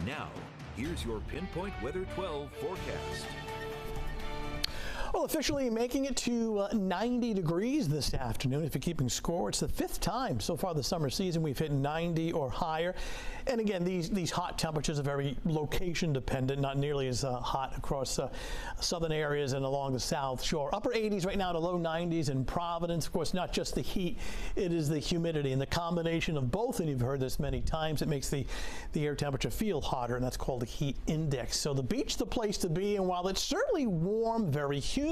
Now, here's your Pinpoint Weather 12 forecast. Well, officially making it to 90 degrees this afternoon. If you're keeping score, it's the 5th time so far this summer season we've hit 90 or higher. And again, these hot temperatures are very location dependent, not nearly as hot across southern areas and along the South Shore. Upper 80s right now to low 90s in Providence. Of course, not just the heat, it is the humidity, and the combination of both, and you've heard this many times, it makes the air temperature feel hotter, and that's called the heat index. So the beach, the place to be, and while it's certainly warm, very humid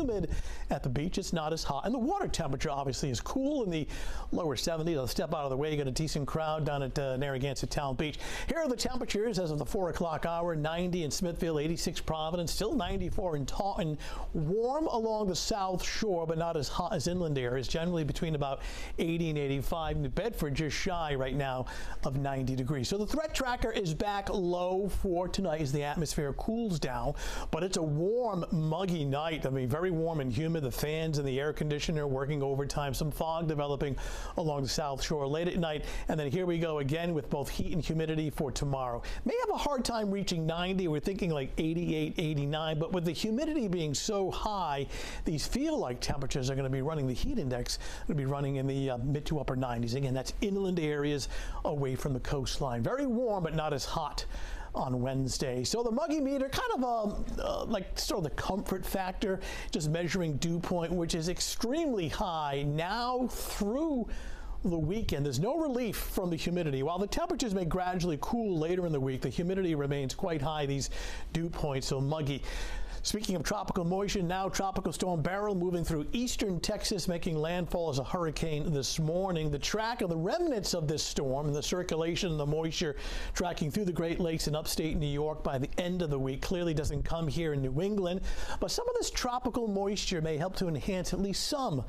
at the beach, it's not as hot. And the water temperature obviously is cool in the lower 70s. I'll step out of the way. You got a decent crowd down at Narragansett Town Beach. Here are the temperatures as of the 4 o'clock hour. 90 in Smithfield, 86 Providence, still 94 in Taunton. Warm along the South Shore, but not as hot as inland areas. Generally between about 80 and 85. New Bedford just shy right now of 90 degrees. So the threat tracker is back low for tonight as the atmosphere cools down. But it's a warm, muggy night. I mean, very warm and humid. The fans and the air conditioner working overtime. Some fog developing along the South Shore late at night. And then here we go again with both heat and humidity for tomorrow. May have a hard time reaching 90. We're thinking like 88, 89. But with the humidity being so high, these feel like temperatures are going to be running. The heat index going to be running in the mid to upper 90s. Again, that's inland areas away from the coastline. Very warm, but not as hot on Wednesday. So the muggy meter, kind of like sort of the comfort factor, just measuring dew point, which is extremely high now through the weekend. There's no relief from the humidity. While the temperatures may gradually cool later in the week, the humidity remains quite high. These dew points, so muggy. Speaking of tropical moisture, now Tropical Storm Beryl moving through eastern Texas, making landfall as a hurricane this morning. The track of the remnants of this storm and the circulation and the moisture tracking through the Great Lakes and upstate New York by the end of the week clearly doesn't come here in New England. But some of this tropical moisture may help to enhance at least some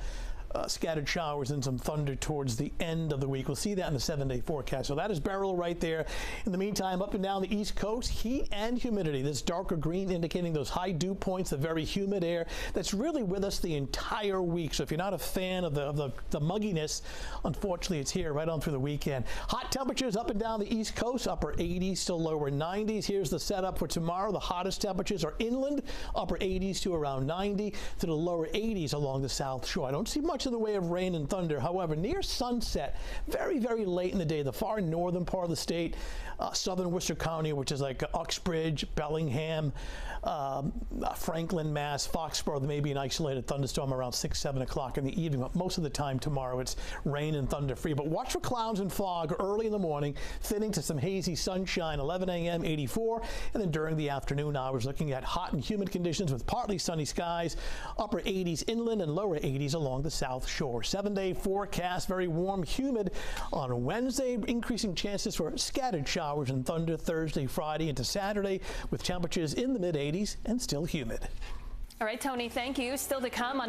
scattered showers and some thunder towards the end of the week. We'll see that in the 7-day forecast. So that is Beryl right there. In the meantime, up and down the East Coast, heat and humidity. This darker green indicating those high dew points, the very humid air that's really with us the entire week. So if you're not a fan of the mugginess, unfortunately it's here right on through the weekend. Hot temperatures up and down the East Coast, upper 80s, still lower 90s. Here's the setup for tomorrow. The hottest temperatures are inland, upper 80s to around 90, to the lower 80s along the South Shore. I don't see much in the way of rain and thunder. However, near sunset, very, very late in the day, the far northern part of the state, southern Worcester County, which is like Uxbridge, Bellingham, Franklin, Mass, Foxborough, there may be an isolated thunderstorm around 6, 7 o'clock in the evening, but most of the time tomorrow it's rain and thunder free. But watch for clouds and fog early in the morning, thinning to some hazy sunshine, 11 a.m., 84, and then during the afternoon hours, looking at hot and humid conditions with partly sunny skies, upper 80s inland and lower 80s along the South Shore. 7-day forecast, very warm, humid on Wednesday, increasing chances for scattered showers and thunder Thursday, Friday into Saturday, with temperatures in the mid 80s and still humid. All right, Tony, thank you. Still to come on